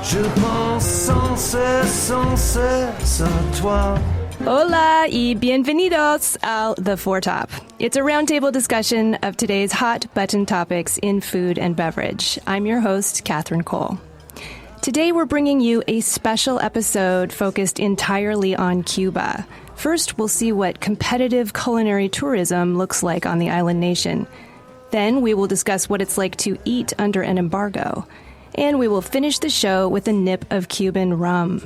Je pense sans cesse à toi. Hola y bienvenidos al The Four Top. It's a roundtable discussion of today's hot button topics in food and beverage. I'm your host, Catherine Cole. Today we're bringing you a special episode focused entirely on Cuba. First, we'll see what competitive culinary tourism looks like on the island nation. Then we will discuss what it's like to eat under an embargo. And we will finish the show with a nip of Cuban rum.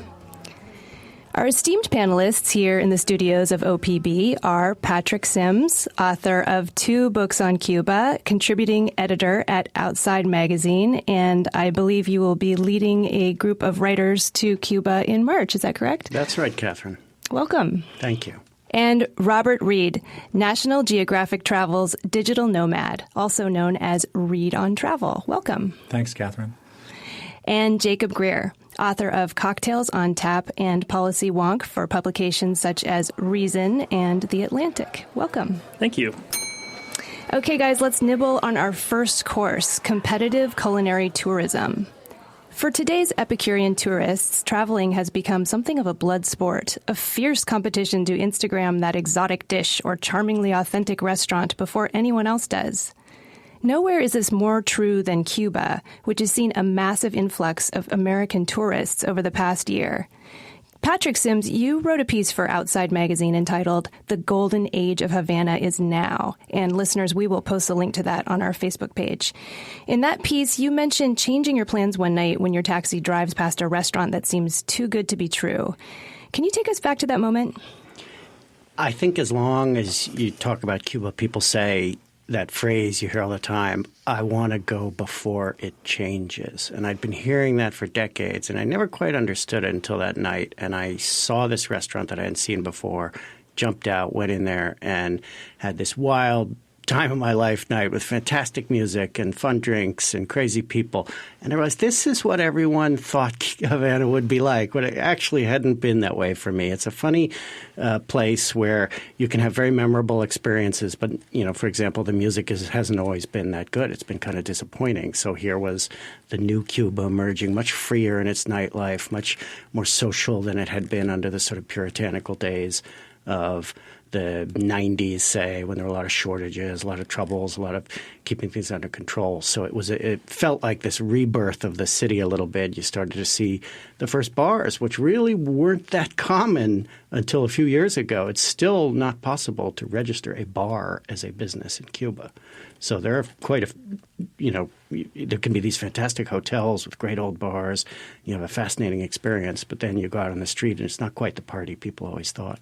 Our esteemed panelists here in the studios of OPB are Patrick Sims, author of 2 books on Cuba, contributing editor at Outside Magazine, and I believe you will be leading a group of writers to Cuba in March. Is that correct? That's right, Catherine. Welcome. Thank you. And Robert Reid, National Geographic Travel's digital nomad, also known as Reid on Travel. Welcome. Thanks, Catherine. And Jacob Grier, author of Cocktails on Tap and Policy Wonk for publications such as Reason and The Atlantic. Welcome. Thank you. Okay, guys, let's nibble on our first course, competitive culinary tourism. For today's Epicurean tourists, traveling has become something of a blood sport, a fierce competition to Instagram that exotic dish or charmingly authentic restaurant before anyone else does. Nowhere is this more true than Cuba, which has seen a massive influx of American tourists over the past year. Patrick Sims, you wrote a piece for Outside Magazine entitled The Golden Age of Havana is Now, and listeners, we will post a link to that on our Facebook page. In that piece, you mentioned changing your plans one night when your taxi drives past a restaurant that seems too good to be true. Can you take us back to that moment? I think as long as you talk about Cuba, people say that phrase you hear all the time, I want to go before it changes. And I'd been hearing that for decades, and I never quite understood it until that night. And I saw this restaurant that I hadn't seen before, jumped out, went in there, and had this wild time of my life night with fantastic music and fun drinks and crazy people. And I realized this is what everyone thought Havana would be like, but it actually hadn't been that way for me. It's a funny place where you can have very memorable experiences, but, you know, for example, the music hasn't always been that good. It's been kind of disappointing. So here was the new Cuba emerging, much freer in its nightlife, much more social than it had been under the sort of puritanical days of the 90s, say, when there were a lot of shortages, a lot of troubles, a lot of keeping things under control. So it felt like this rebirth of the city a little bit. You started to see the first bars, which really weren't that common until a few years ago. It's still not possible to register a bar as a business in Cuba. So there are there can be these fantastic hotels with great old bars. You have a fascinating experience, but then you go out on the street and it's not quite the party people always thought.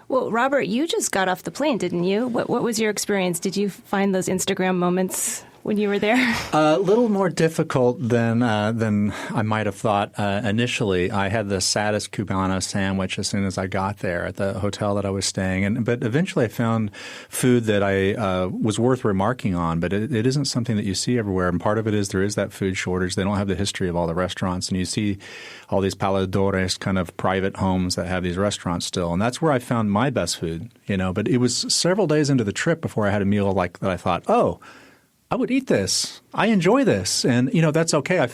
Well, Robert, you just got off the plane, didn't you? What was your experience? Did you find those Instagram moments when you were there? A little more difficult than I might have thought initially. I had the saddest Cubano sandwich as soon as I got there at the hotel that I was staying in. But eventually I found food that I was worth remarking on. But it isn't something that you see everywhere. And part of it is there is that food shortage. They don't have the history of all the restaurants. And you see all these paladores, kind of private homes that have these restaurants still. And that's where I found my best food, you know. But it was several days into the trip before I had a meal like that I thought, oh, I would eat this. I enjoy this. And, you know, that's okay. I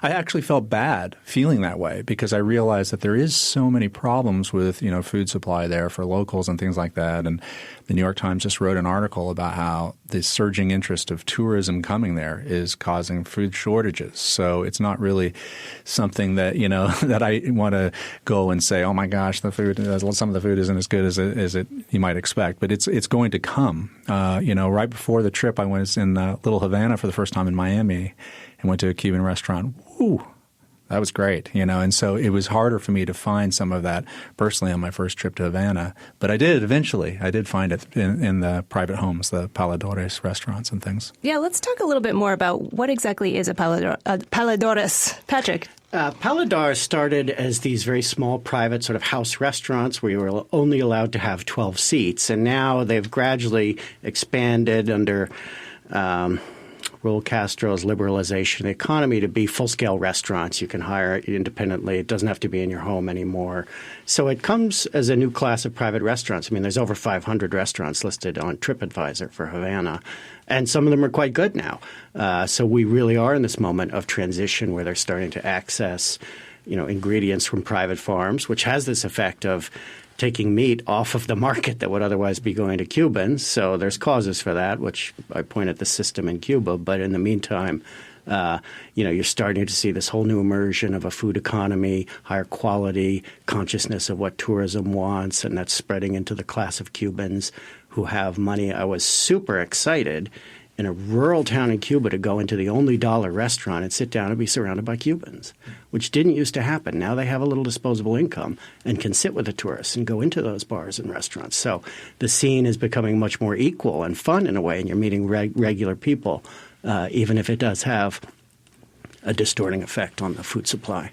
actually felt bad feeling that way because I realized that there is so many problems with, you know, food supply there for locals and things like that. And the New York Times just wrote an article about how the surging interest of tourism coming there is causing food shortages. So it's not really something that, you know, that I want to go and say, oh my gosh, some of the food isn't as good as it you might expect. But it's going to come. You know, right before the trip, I was in Little Havana for the first time in Miami and went to a Cuban restaurant. Woo! That was great, you know, and so it was harder for me to find some of that personally on my first trip to Havana. But I did eventually. I did find it in the private homes, the paladores restaurants and things. Yeah, let's talk a little bit more about what exactly is a paladores. Patrick. Paladar started as these very small private sort of house restaurants where you were only allowed to have 12 seats. And now they've gradually expanded under Raul Castro's liberalization of the economy to be full-scale restaurants. You can hire independently. It doesn't have to be in your home anymore. So it comes as a new class of private restaurants. I mean, there's over 500 restaurants listed on TripAdvisor for Havana, and some of them are quite good now. So we really are in this moment of transition where they're starting to access, ingredients from private farms, which has this effect of taking meat off of the market that would otherwise be going to Cubans. So there's causes for that, which I point at the system in Cuba. But in the meantime, you're starting to see this whole new immersion of a food economy, higher quality, consciousness of what tourism wants, and that's spreading into the class of Cubans who have money. I was super excited in a rural town in Cuba to go into the only dollar restaurant and sit down and be surrounded by Cubans, which didn't used to happen. Now they have a little disposable income and can sit with the tourists and go into those bars and restaurants. So the scene is becoming much more equal and fun in a way, and you're meeting regular people, even if it does have a distorting effect on the food supply.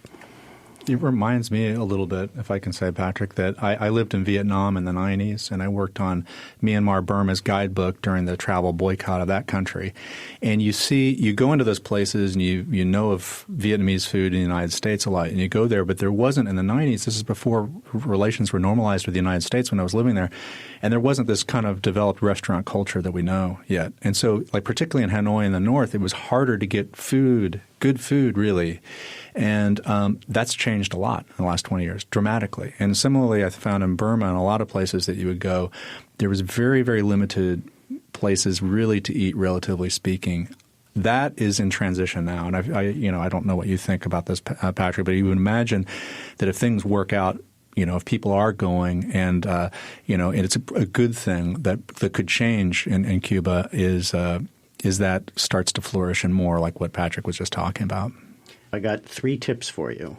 It reminds me a little bit, if I can say, Patrick, that I lived in Vietnam in the 90s, and I worked on Myanmar Burma's guidebook during the travel boycott of that country. And you go into those places and you know of Vietnamese food in the United States a lot, and you go there, but there wasn't in the 90s. This is before relations were normalized with the United States when I was living there. And there wasn't this kind of developed restaurant culture that we know yet. And so, particularly in Hanoi in the north, it was harder to get food, good food, really. And that's changed a lot in the last 20 years, dramatically. And similarly, I found in Burma and a lot of places that you would go, there was very, very limited places really to eat, relatively speaking. That is in transition now. And I don't know what you think about this, Patrick, but you would imagine that if things work out, if people are going and, and it's a good thing that could change in Cuba is that starts to flourish and more like what Patrick was just talking about. I got 3 tips for you,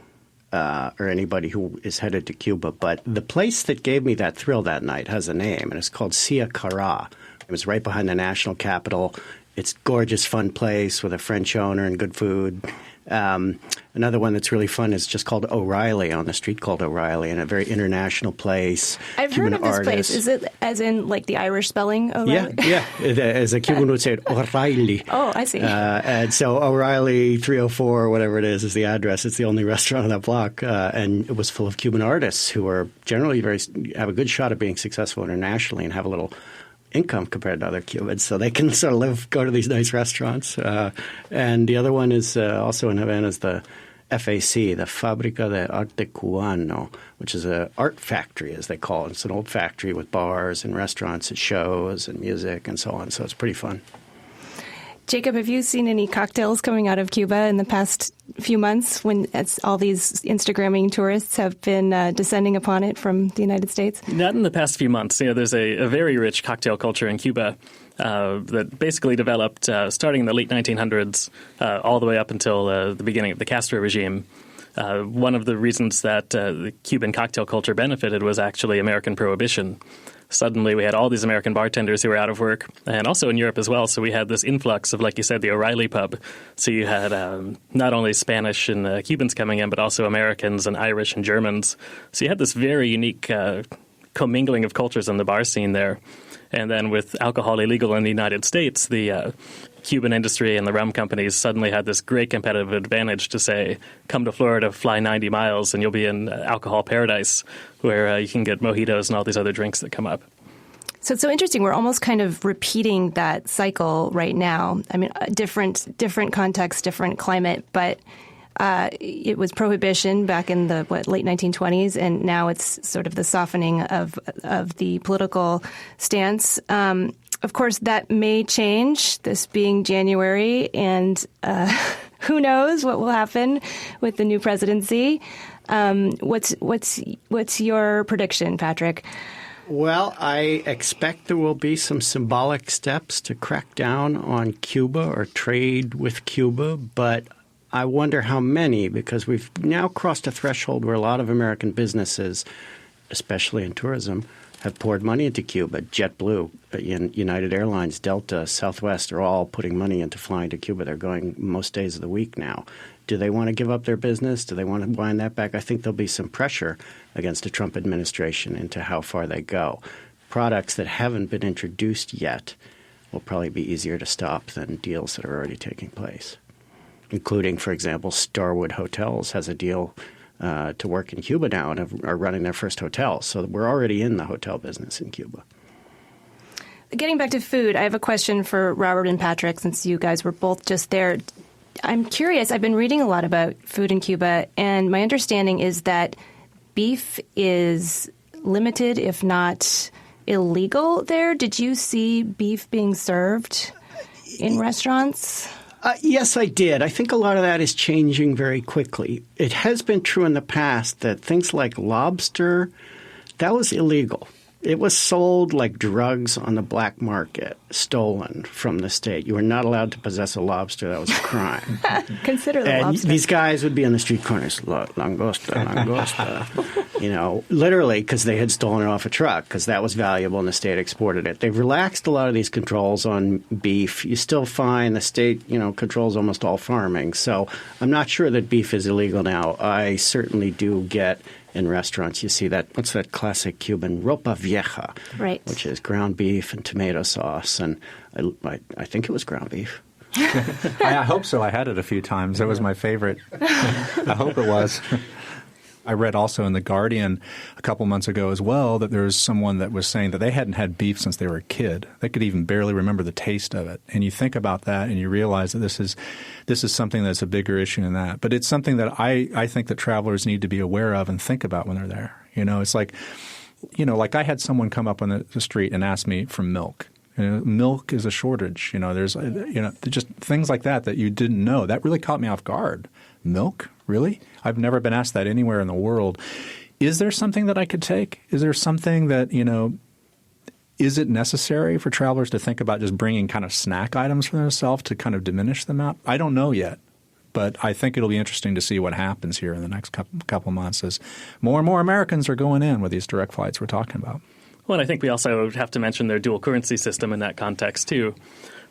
or anybody who is headed to Cuba. But the place that gave me that thrill that night has a name, and it's called Sia Cara. It was right behind the national capital. It's a gorgeous, fun place with a French owner and good food. Another one that's really fun is just called O'Reilly, on the street called O'Reilly, and a very international place. I've heard of this place. Is it as in like the Irish spelling O'Reilly? Yeah. As a Cuban would say it, O'Reilly. Oh, I see. And so O'Reilly 304 or whatever it is the address. It's the only restaurant on that block. And it was full of Cuban artists who are generally have a good shot at being successful internationally and have a little income compared to other Cubans, so they can sort of go to these nice restaurants. And the other one is also in Havana is the FAC, the Fábrica de Arte Cubano, which is an art factory, as they call it. It's an old factory with bars and restaurants and shows and music and so on. So it's pretty fun. Jacob, have you seen any cocktails coming out of Cuba in the past few months when all these Instagramming tourists have been descending upon it from the United States? Not in the past few months. There's a very rich cocktail culture in Cuba that basically developed starting in the late 1900s all the way up until the beginning of the Castro regime. One of the reasons that the Cuban cocktail culture benefited was actually American Prohibition. Suddenly we had all these American bartenders who were out of work, and also in Europe as well. So we had this influx of, like you said, the O'Reilly pub. So you had not only Spanish and Cubans coming in, but also Americans and Irish and Germans. So you had this very unique commingling of cultures in the bar scene there. And then with alcohol illegal in the United States, the Cuban industry and the rum companies suddenly had this great competitive advantage to say, come to Florida, fly 90 miles, and you'll be in alcohol paradise where you can get mojitos and all these other drinks that come up. So it's so interesting. We're almost kind of repeating that cycle right now. I mean, different context, different climate, but it was prohibition back in the late 1920s, and now it's sort of the softening of the political stance. Of course, that may change, this being January, and who knows what will happen with the new presidency. What's your prediction, Patrick? Well, I expect there will be some symbolic steps to crack down on Cuba or trade with Cuba, but I wonder how many, because we've now crossed a threshold where a lot of American businesses, especially in tourism, have poured money into Cuba. JetBlue, United Airlines, Delta, Southwest are all putting money into flying to Cuba. They're going most days of the week now. Do they want to give up their business? Do they want to wind that back? I think there'll be some pressure against the Trump administration into how far they go. Products that haven't been introduced yet, will probably be easier to stop than deals that are already taking place, including, for example, Starwood Hotels has a deal to work in Cuba now and are running their first hotel. So we're already in the hotel business in Cuba. Getting back to food, I have a question for Robert and Patrick, since you guys were both just there. I'm curious. I've been reading a lot about food in Cuba, and my understanding is that beef is limited, if not illegal there. Did you see beef being served in restaurants? Yes, I did. I think a lot of that is changing very quickly. It has been true in the past that things like lobster, that was illegal. It was sold like drugs on the black market, stolen from the state. You were not allowed to possess a lobster. That was a crime. Consider the and lobster. These guys would be on the street corners, langosta, langosta, literally because they had stolen it off a truck because that was valuable and the state exported it. They've relaxed a lot of these controls on beef. You still find the state, controls almost all farming. So I'm not sure that beef is illegal now. I certainly do get in restaurants, you see that, what's that classic Cuban, ropa vieja, right, which is ground beef and tomato sauce. And I think it was ground beef. I hope so. I had it a few times. It was my favorite. I hope it was. I read also in The Guardian a couple months ago as well that there was someone that was saying that they hadn't had beef since they were a kid. They could even barely remember the taste of it. And you think about that and you realize that this is something that's a bigger issue than that. But it's something that I think that travelers need to be aware of and think about when they're there. It's like I had someone come up on the street and ask me for milk. Milk is a shortage. There's just things like that you didn't know. That really caught me off guard. Milk? Really? I've never been asked that anywhere in the world. Is there something that I could take? Is there something that, is it necessary for travelers to think about just bringing kind of snack items for themselves to kind of diminish them out? I don't know yet. But I think it'll be interesting to see what happens here in the next couple months as more and more Americans are going in with these direct flights we're talking about. Well, and I think we also have to mention their dual currency system in that context too.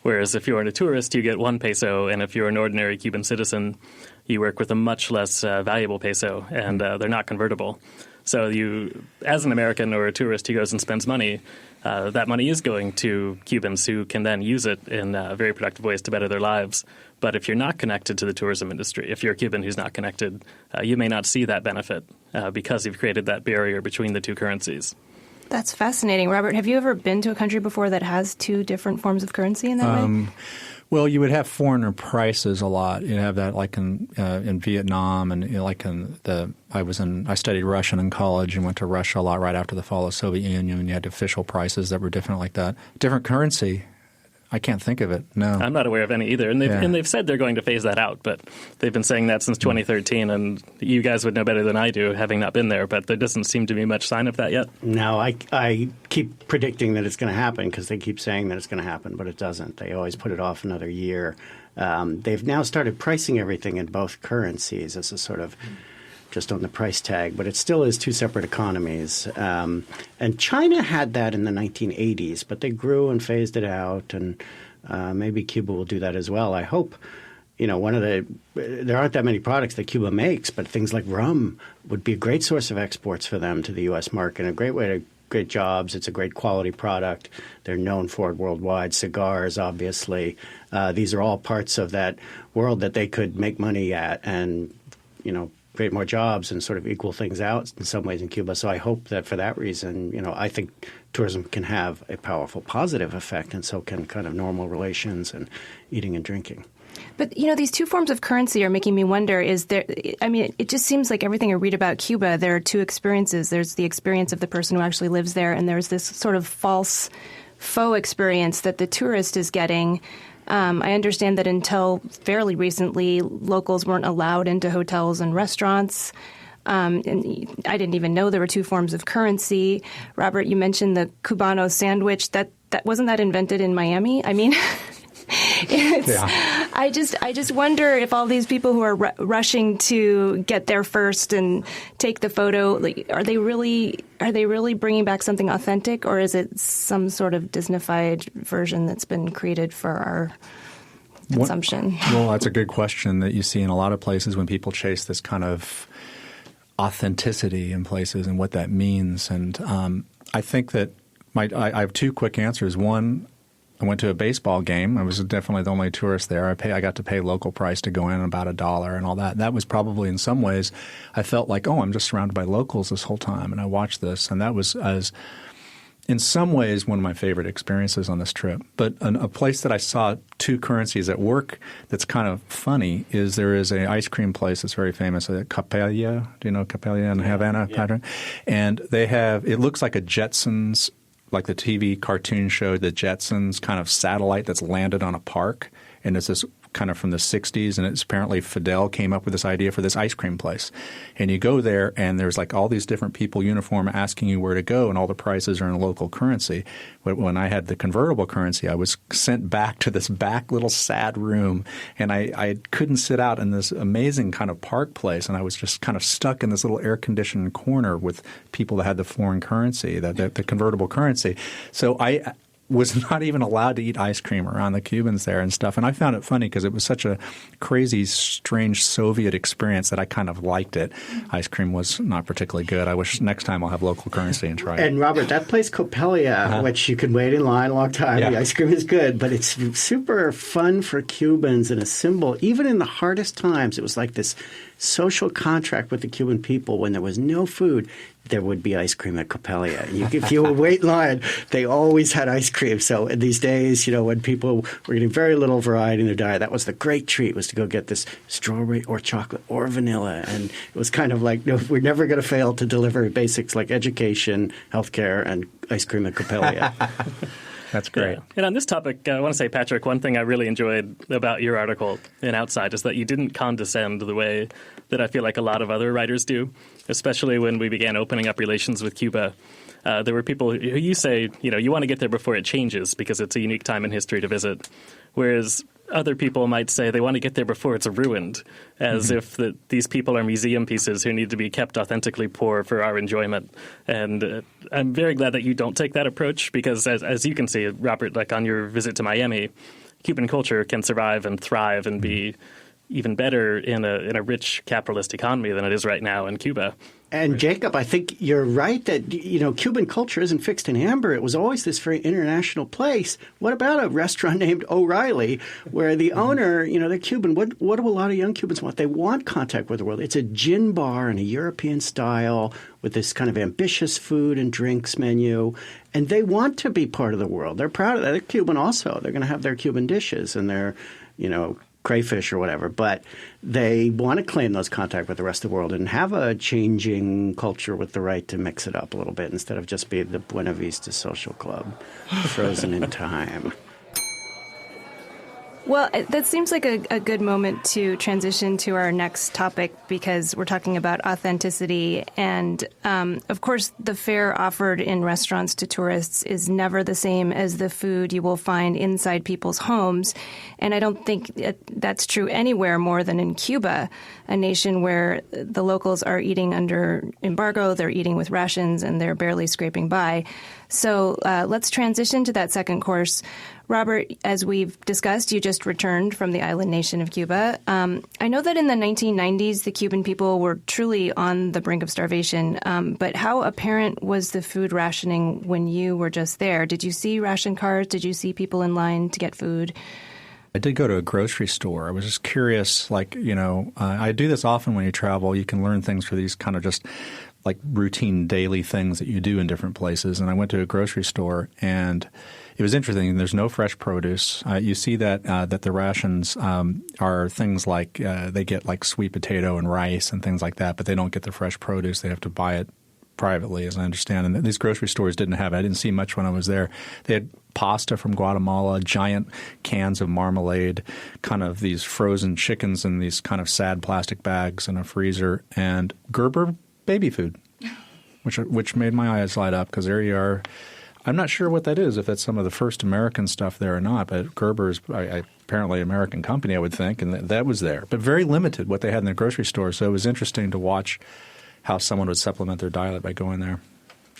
Whereas if you're a tourist, you get 1 peso, and if you're an ordinary Cuban citizen, you work with a much less valuable peso, and they're not convertible. So you, as an American or a tourist who goes and spends money, that money is going to Cubans who can then use it in very productive ways to better their lives. But if you're not connected to the tourism industry, if you're a Cuban who's not connected, you may not see that benefit because you've created that barrier between the two currencies. That's fascinating. Robert, have you ever been to a country before that has two different forms of currency in that way? Well, you would have foreigner prices a lot. You'd have that like in Vietnam and I studied Russian in college and went to Russia a lot right after the fall of the Soviet Union. And you had official prices that were different like that. Different currency. I can't think of it. No. I'm not aware of any either. And they've said they're going to phase that out, but they've been saying that since 2013, and you guys would know better than I do, having not been there, but there doesn't seem to be much sign of that yet. No, I keep predicting that it's going to happen because they keep saying that it's going to happen, but it doesn't. They always put it off another year. They've now started pricing everything in both currencies as a sort of just on the price tag, but it still is two separate economies. And China had that in the 1980s, but they grew and phased it out, and maybe Cuba will do that as well. I hope. There aren't that many products that Cuba makes, but things like rum would be a great source of exports for them to the U.S. market, a great way to create jobs. It's a great quality product. They're known for it worldwide. Cigars, obviously. These are all parts of that world that they could make money at and, create more jobs and sort of equal things out in some ways in Cuba. So I hope that for that reason, I think tourism can have a powerful positive effect, and so can kind of normal relations and eating and drinking. But, these two forms of currency are making me wonder, it just seems like everything I read about Cuba, there are two experiences. There's the experience of the person who actually lives there, and there's this sort of faux experience that the tourist is getting. I understand that until fairly recently, locals weren't allowed into hotels and restaurants. And I didn't even know there were two forms of currency. Robert, you mentioned the Cubano sandwich. That wasn't that invented in Miami? I mean, I just wonder if all these people who are rushing to get there first and take the photo, are they really bringing back something authentic, or is it some sort of Disneyfied version that's been created for our consumption? Well, that's a good question that you see in a lot of places when people chase this kind of authenticity in places and what that means. And I think that I have two quick answers. One, I went to a baseball game. I was definitely the only tourist there. I got to pay local price to go in, about $1 and all that. That was probably in some ways I felt like, I'm just surrounded by locals this whole time, and I watched this. And that was in some ways one of my favorite experiences on this trip. But a place that I saw two currencies at work that's kind of funny is there is an ice cream place that's very famous, Capella. Do you know Capella in Havana, Patrick? And they have – it looks like a Jetsons – like the TV cartoon show, the Jetsons kind of satellite that's landed on a park. And it's this kind of from the 60s, and it's apparently Fidel came up with this idea for this ice cream place. And you go there, and there's like all these different people uniform asking you where to go, and all the prices are in local currency. But when I had the convertible currency, I was sent back to this back little sad room, and I couldn't sit out in this amazing kind of park place, and I was just kind of stuck in this little air-conditioned corner with people that had the foreign currency, the convertible currency. So I was not even allowed to eat ice cream around the Cubans there and stuff. And I found it funny because it was such a crazy, strange Soviet experience that I kind of liked it. Ice cream was not particularly good. I wish next time I'll have local currency and try it. And Robert, that place Coppelia, which you can wait in line a long time, the ice cream is good, but it's super fun for Cubans and a symbol. Even in the hardest times, it was like this social contract with the Cuban people. When there was no food, there would be ice cream at Coppelia. If you would wait in line, they always had ice cream. So in these days, when people were getting very little variety in their diet, that was the great treat, was to go get this strawberry or chocolate or vanilla. And it was kind of like, no, we're never going to fail to deliver basics like education, healthcare, and ice cream at Coppelia. That's great. Yeah. And on this topic, I want to say, Patrick, one thing I really enjoyed about your article in Outside is that you didn't condescend the way that I feel like a lot of other writers do, especially when we began opening up relations with Cuba. There were people who you say, you want to get there before it changes because it's a unique time in history to visit, whereas other people might say they want to get there before it's ruined, as if these people are museum pieces who need to be kept authentically poor for our enjoyment. And I'm very glad that you don't take that approach because, as you can see, Robert, like on your visit to Miami, Cuban culture can survive and thrive and be even better in a rich capitalist economy than it is right now in Cuba. And Jacob, I think you're right that, Cuban culture isn't fixed in amber. It was always this very international place. What about a restaurant named O'Reilly where the owner, they're Cuban. What do a lot of young Cubans want? They want contact with the world. It's a gin bar in a European style with this kind of ambitious food and drinks menu. And they want to be part of the world. They're proud of that. They're Cuban also. They're going to have their Cuban dishes and their, crayfish or whatever, but they want to claim those contact with the rest of the world and have a changing culture with the right to mix it up a little bit instead of just be the Buena Vista Social Club, frozen in time. Well, that seems like a good moment to transition to our next topic because we're talking about authenticity. And, of course, the fare offered in restaurants to tourists is never the same as the food you will find inside people's homes. And I don't think that's true anywhere more than in Cuba, a nation where the locals are eating under embargo, they're eating with rations, and they're barely scraping by. So let's transition to that second course. Robert, as we've discussed, you just returned from the island nation of Cuba. I know that in the 1990s, the Cuban people were truly on the brink of starvation. But how apparent was the food rationing when you were just there? Did you see ration cards? Did you see people in line to get food? I did go to a grocery store. I was just curious, I do this often when you travel. You can learn things for these kind of just like routine daily things that you do in different places. And I went to a grocery store and it was interesting. There's no fresh produce. You see that the rations are things like they get like sweet potato and rice and things like that, but they don't get the fresh produce. They have to buy it privately, as I understand. And these grocery stores didn't have it. I didn't see much when I was there. They had pasta from Guatemala, giant cans of marmalade, kind of these frozen chickens in these kind of sad plastic bags in a freezer, and Gerber baby food, which made my eyes light up because there you are. I'm not sure what that is, if that's some of the first American stuff there or not, but Gerber's apparently an American company, I would think, and that was there. But very limited what they had in the grocery store, so it was interesting to watch how someone would supplement their diet by going there.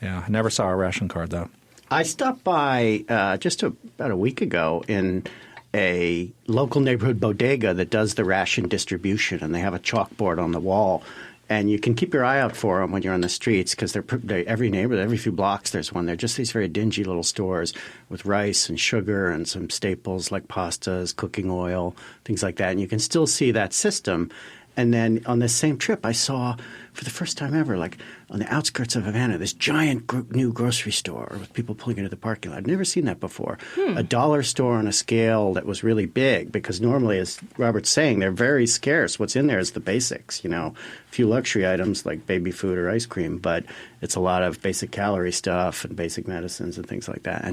Yeah, I never saw a ration card, though. I stopped by just about a week ago in a local neighborhood bodega that does the ration distribution, and they have a chalkboard on the wall. And you can keep your eye out for them when you're on the streets because they're every neighborhood, every few blocks there's one. They're just these very dingy little stores with rice and sugar and some staples like pastas, cooking oil, things like that. And you can still see that system. And then on this same trip, I saw for the first time ever, like on the outskirts of Havana, this giant new grocery store with people pulling into the parking lot. I'd never seen that before. A dollar store on a scale that was really big because normally, as Robert's saying, they're very scarce. What's in there is the basics, a few luxury items like baby food or ice cream, but it's a lot of basic calorie stuff and basic medicines and things like that.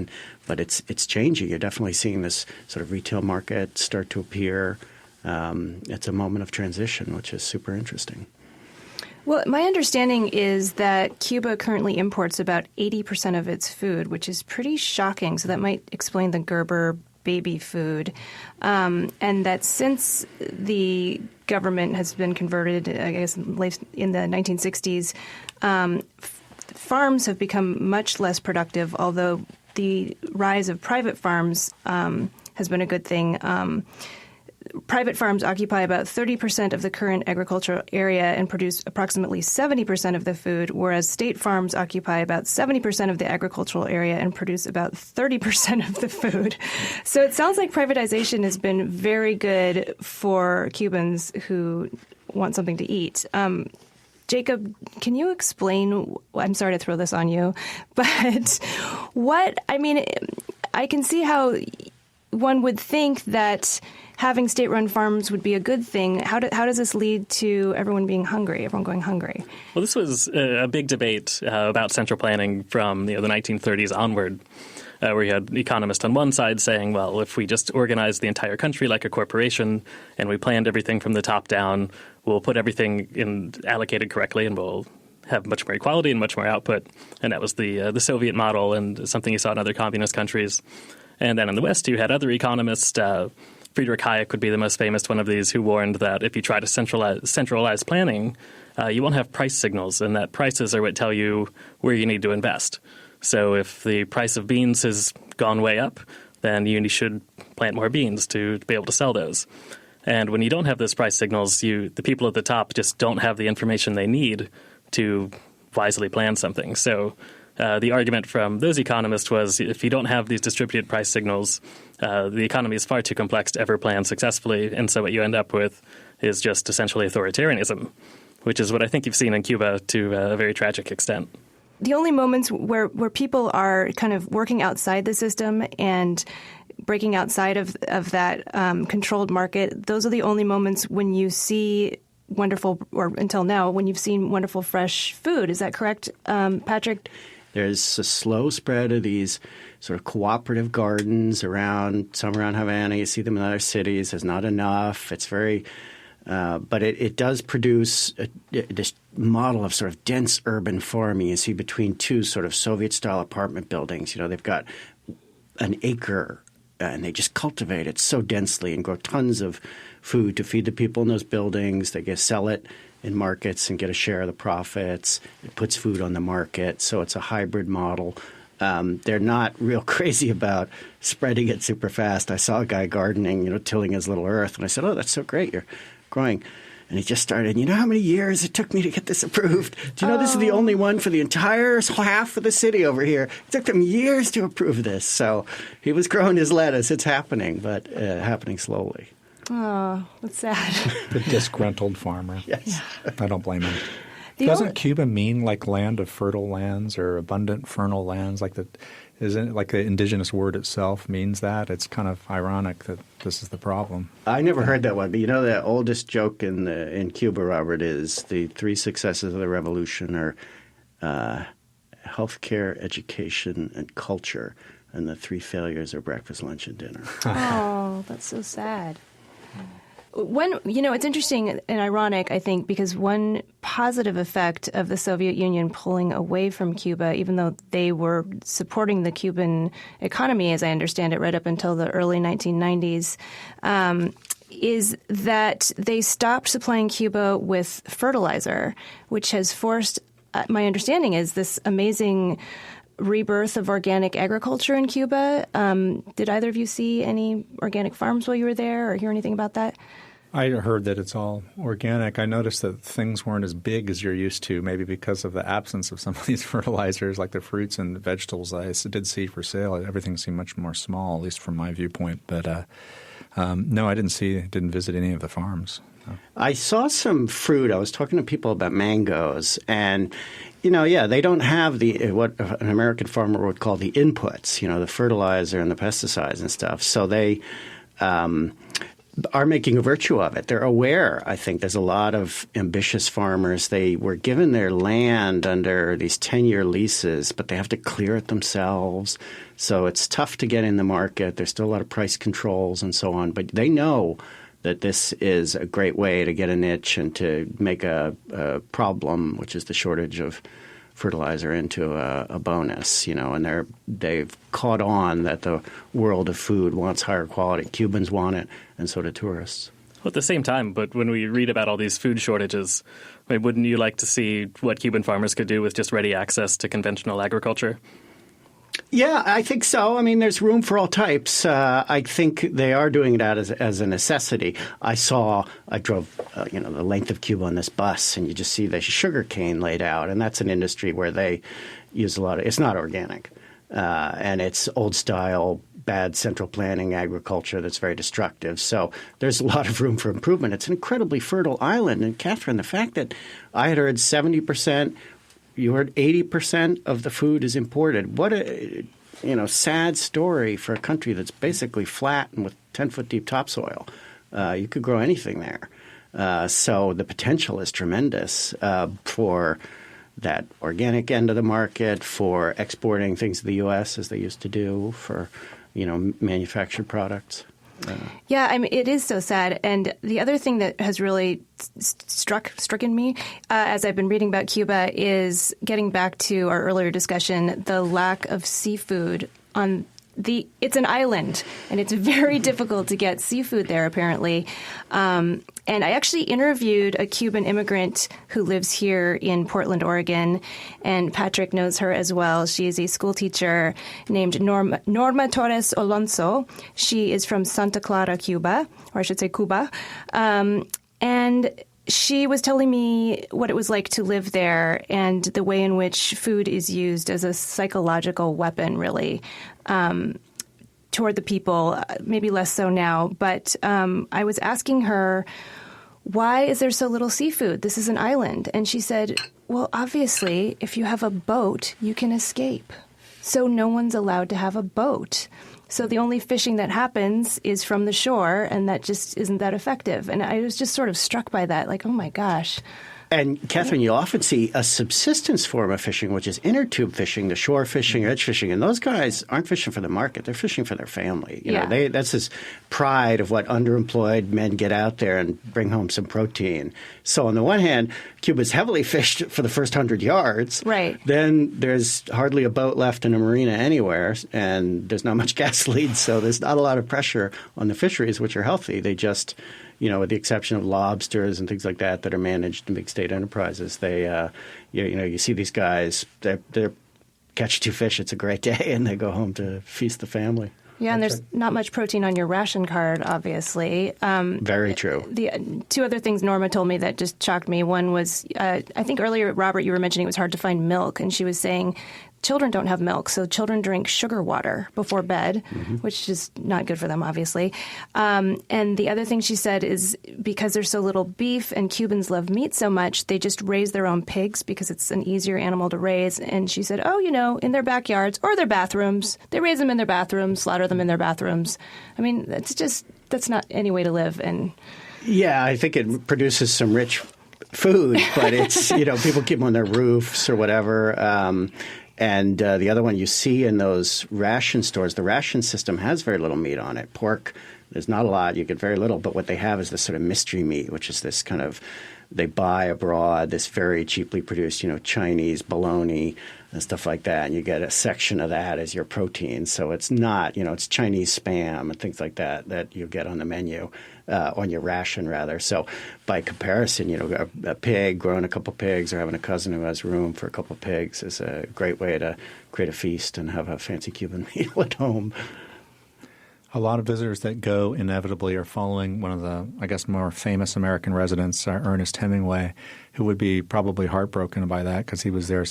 But it's changing. You're definitely seeing this sort of retail market start to appear. It's a moment of transition, which is super interesting. Well, my understanding is that Cuba currently imports about 80% of its food, which is pretty shocking. So that might explain the Gerber baby food. And that since the government has been converted, I guess, late in the 1960s, farms have become much less productive, although the rise of private farms has been a good thing. Private farms occupy about 30% of the current agricultural area and produce approximately 70% of the food, whereas state farms occupy about 70% of the agricultural area and produce about 30% of the food. So it sounds like privatization has been very good for Cubans who want something to eat. Jacob, can you explain – I'm sorry to throw this on you, but I can see how one would think that – having state-run farms would be a good thing. How does this lead to everyone going hungry? Well, this was a big debate about central planning from the 1930s onward, where you had economists on one side saying, well, if we just organize the entire country like a corporation and we planned everything from the top down, we'll put everything allocated correctly and we'll have much more equality and much more output. And that was the Soviet model and something you saw in other communist countries. And then in the West, you had other economists. Friedrich Hayek would be the most famous one of these, who warned that if you try to centralize planning, you won't have price signals, and that prices are what tell you where you need to invest. So if the price of beans has gone way up, then you should plant more beans to be able to sell those. And when you don't have those price signals, the people at the top just don't have the information they need to wisely plan something. So the argument from those economists was if you don't have these distributed price signals, the economy is far too complex to ever plan successfully. And so what you end up with is just essentially authoritarianism, which is what I think you've seen in Cuba to a very tragic extent. The only moments where people are kind of working outside the system and breaking outside of that controlled market, those are the only moments when you see wonderful, or until now, when you've seen wonderful fresh food. Is that correct, Patrick? There's a slow spread of these sort of cooperative gardens some around Havana. You see them in other cities. There's not enough. It's very but it does produce this model of sort of dense urban farming. You see between two sort of Soviet-style apartment buildings. They've got an acre and they just cultivate it so densely and grow tons of food to feed the people in those buildings. They sell it in markets and get a share of the profits. It puts food on the market. So it's a hybrid model. They're not real crazy about spreading it super fast. I saw a guy gardening, tilling his little earth. And I said, oh, that's so great. You're growing. And he just started, how many years it took me to get this approved? Do you know this is the only one for the entire half of the city over here? It took them years to approve this. So he was growing his lettuce. It's happening, but happening slowly. Oh, that's sad. The disgruntled farmer. Yes. I don't blame him. Doesn't Cuba mean like land of fertile lands or abundant fertile lands? Isn't it like the indigenous word itself means that? It's kind of ironic that this is the problem. I never heard that one, but the oldest joke in Cuba, Robert, is the three successes of the revolution are healthcare, education, and culture, and the three failures are breakfast, lunch, and dinner. Oh, that's so sad. It's interesting and ironic, I think, because one positive effect of the Soviet Union pulling away from Cuba, even though they were supporting the Cuban economy, as I understand it, right up until the early 1990s, is that they stopped supplying Cuba with fertilizer, which has forced, my understanding is, this amazing rebirth of organic agriculture in Cuba. Did either of you see any organic farms while you were there or hear anything about that? I heard that it's all organic. I noticed that things weren't as big as you're used to, maybe because of the absence of some of these fertilizers, like the fruits and vegetables I did see for sale. Everything seemed much more small, at least from my viewpoint. But no, I didn't visit any of the farms. No. I saw some fruit. I was talking to people about mangoes, and they don't have what an American farmer would call the inputs, the fertilizer and the pesticides and stuff. So they are making a virtue of it. They're aware. I think there's a lot of ambitious farmers. They were given their land under these 10-year leases, but they have to clear it themselves. So it's tough to get in the market. There's still a lot of price controls and so on. But they know that this is a great way to get a niche and to make a problem, which is the shortage of fertilizer, into a bonus, and they've caught on that the world of food wants higher quality. Cubans want it, and so do tourists. Well, at the same time, but when we read about all these food shortages, wouldn't you like to see what Cuban farmers could do with just ready access to conventional agriculture? Yeah, I think so. I mean, there's room for all types. I think they are doing that as a necessity. I drove, the length of Cuba on this bus, and you just see the sugar cane laid out, and that's an industry where they use a lot of – it's not organic, and it's old-style, bad central planning agriculture that's very destructive. So there's a lot of room for improvement. It's an incredibly fertile island. And, Catherine, the fact that I had heard 70% – you heard 80% of the food is imported. What a sad story for a country that's basically flat and with 10-foot deep topsoil. You could grow anything there. So the potential is tremendous for that organic end of the market, for exporting things to the U.S. as they used to do, for manufactured products. Yeah, I mean, it is so sad. And the other thing that has really stricken me as I've been reading about Cuba is, getting back to our earlier discussion, the lack of seafood on it's an island, and it's very difficult to get seafood there, apparently. And I actually interviewed a Cuban immigrant who lives here in Portland, Oregon, and Patrick knows her as well. She is a school teacher named Norma Torres Alonso. She is from Santa Clara, Cuba, or I should say Cuba. And she was telling me what it was like to live there and the way in which food is used as a psychological weapon, really, toward the people, maybe less so now. But I was asking her, why is there so little seafood? This is an island. And she said, well, obviously, if you have a boat, you can escape. So no one's allowed to have a boat. So the only fishing that happens is from the shore, and that just isn't that effective. And I was just sort of struck by that, like, oh, my gosh. And, Catherine, you often see a subsistence form of fishing, which is inner tube fishing, the shore fishing, edge fishing. And those guys aren't fishing for the market. They're fishing for their family. You know, that's this pride of what underemployed men get out there and bring home some protein. So on the one hand, Cuba's heavily fished for the first 100 yards. Right. Then there's hardly a boat left in a marina anywhere, and there's not much gasoline. So there's not a lot of pressure on the fisheries, which are healthy. They just – with the exception of lobsters and things like that are managed in big state enterprises, they, you see these guys, they're catch 2 fish, it's a great day, and they go home to feast the family. Yeah, and there's not much protein on your ration card, obviously. Very true. The 2 other things Norma told me that just shocked me. One was, I think earlier, Robert, you were mentioning it was hard to find milk, and she was saying children don't have milk, so children drink sugar water before bed, which is not good for them, obviously. And the other thing she said is because there's so little beef and Cubans love meat so much, they just raise their own pigs because it's an easier animal to raise. And she said, in their backyards or their bathrooms, they raise them in their bathrooms, slaughter them in their bathrooms. I mean, that's not any way to live. And yeah, I think it produces some rich food, but it's, people keep them on their roofs or whatever. And the other one you see in those ration stores, the ration system has very little meat on it. Pork, there's not a lot. You get very little. But what they have is this sort of mystery meat, which is this kind of they buy abroad, this very cheaply produced, Chinese bologna and stuff like that. And you get a section of that as your protein. So it's not, it's Chinese spam and things like that you get on the menu. On your ration, rather. So by comparison, a pig, growing a couple pigs or having a cousin who has room for a couple pigs is a great way to create a feast and have a fancy Cuban meal at home. A lot of visitors that go inevitably are following one of the, I guess, more famous American residents, Ernest Hemingway, who would be probably heartbroken by that because he was there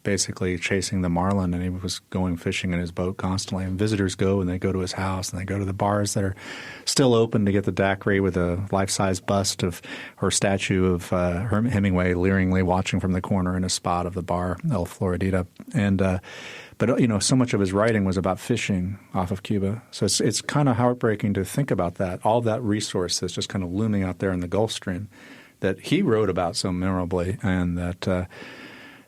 basically chasing the marlin and he was going fishing in his boat constantly. And visitors go and they go to his house and they go to the bars that are still open to get the daiquiri with a life-size bust of or statue of Hemingway leeringly watching from the corner in a spot of the bar, El Floridita. And but, so much of his writing was about fishing off of Cuba. So it's kind of heartbreaking to think about that, all that resource that's just kind of looming out there in the Gulf Stream that he wrote about so memorably, and that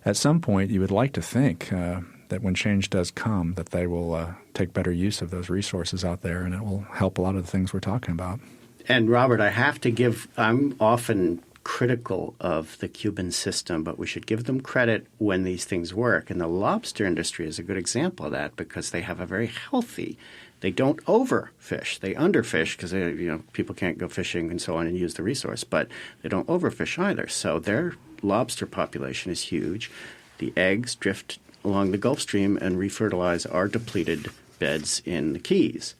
at some point you would like to think that when change does come that they will take better use of those resources out there, and it will help a lot of the things we're talking about. And, Robert, I'm often critical of the Cuban system, but we should give them credit when these things work. And the lobster industry is a good example of that because they have a very healthy – they don't overfish. They underfish because people can't go fishing and so on and use the resource, but they don't overfish either. So their lobster population is huge. The eggs drift along the Gulf Stream and refertilize our depleted beds in the Keys.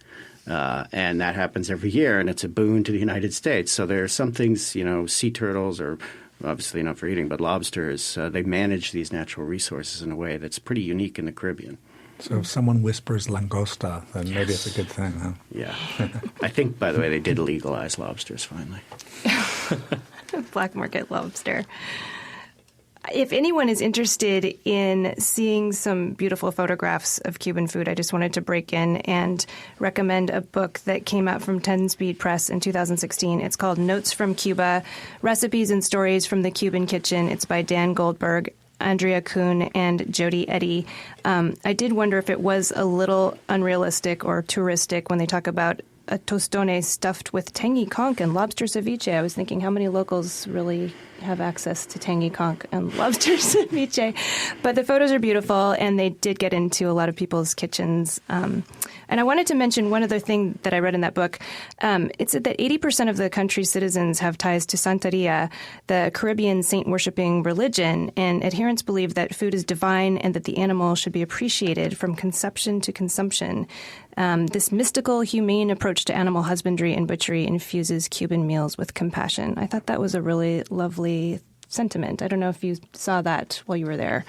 And that happens every year, and it's a boon to the United States. So there are some things, sea turtles are obviously not for eating, but lobsters, they manage these natural resources in a way that's pretty unique in the Caribbean. So if someone whispers langosta, then maybe it's a good thing, huh? Yeah. I think, by the way, they did legalize lobsters finally. Black market lobster. If anyone is interested in seeing some beautiful photographs of Cuban food, I just wanted to break in and recommend a book that came out from 10 Speed Press in 2016. It's called Notes from Cuba, Recipes and Stories from the Cuban Kitchen. It's by Dan Goldberg, Andrea Kuhn, and Jody Eddy. I did wonder if it was a little unrealistic or touristic when they talk about a tostone stuffed with tangy conch and lobster ceviche. I was thinking, how many locals really have access to tangy conch and lobster ceviche? But the photos are beautiful, and they did get into a lot of people's kitchens. And I wanted to mention one other thing that I read in that book. It said that 80% of the country's citizens have ties to Santeria, the Caribbean saint-worshipping religion, and adherents believe that food is divine and that the animal should be appreciated from conception to consumption. This mystical, humane approach to animal husbandry and butchery infuses Cuban meals with compassion. I thought that was a really lovely sentiment. I don't know if you saw that while you were there.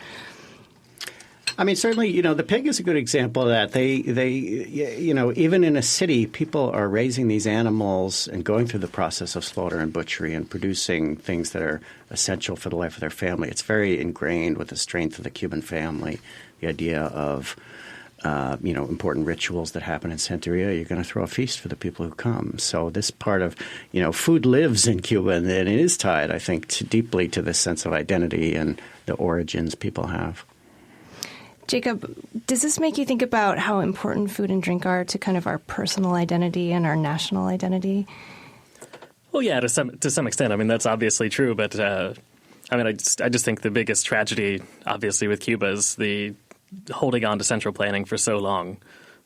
I mean, certainly, the pig is a good example of that. They even in a city, people are raising these animals and going through the process of slaughter and butchery and producing things that are essential for the life of their family. It's very ingrained with the strength of the Cuban family, the idea of important rituals that happen in Santeria. You're going to throw a feast for the people who come. So this part of, food lives in Cuba, and it is tied, I think, deeply to this sense of identity and the origins people have. Jacob, does this make you think about how important food and drink are to kind of our personal identity and our national identity? Well, yeah, to some extent. I mean, that's obviously true. But I just think the biggest tragedy, obviously, with Cuba is the holding on to central planning for so long,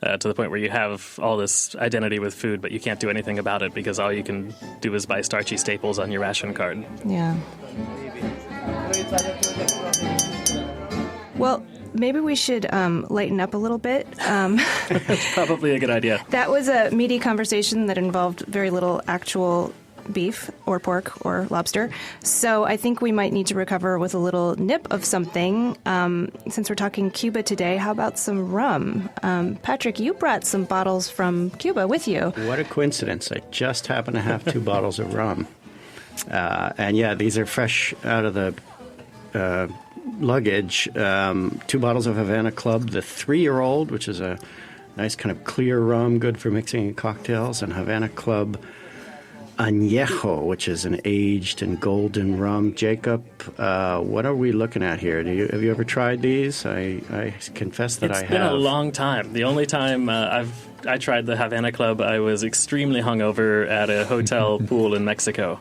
to the point where you have all this identity with food, but you can't do anything about it because all you can do is buy starchy staples on your ration card. Yeah. Well, maybe we should lighten up a little bit. That's probably a good idea. That was a meaty conversation that involved very little actual beef or pork or lobster. So I think we might need to recover with a little nip of something. Since we're talking Cuba today, how about some rum? Patrick, you brought some bottles from Cuba with you. What a coincidence. I just happen to have 2 bottles of rum. And yeah, these are fresh out of the luggage. 2 bottles of Havana Club, the 3-year-old, which is a nice kind of clear rum, good for mixing in cocktails, and Havana Club Añejo, which is an aged and golden rum. Jacob, what are we looking at here? Have you ever tried these? I confess that I have. It's been a long time. The only time I tried the Havana Club, I was extremely hungover at a hotel pool in Mexico.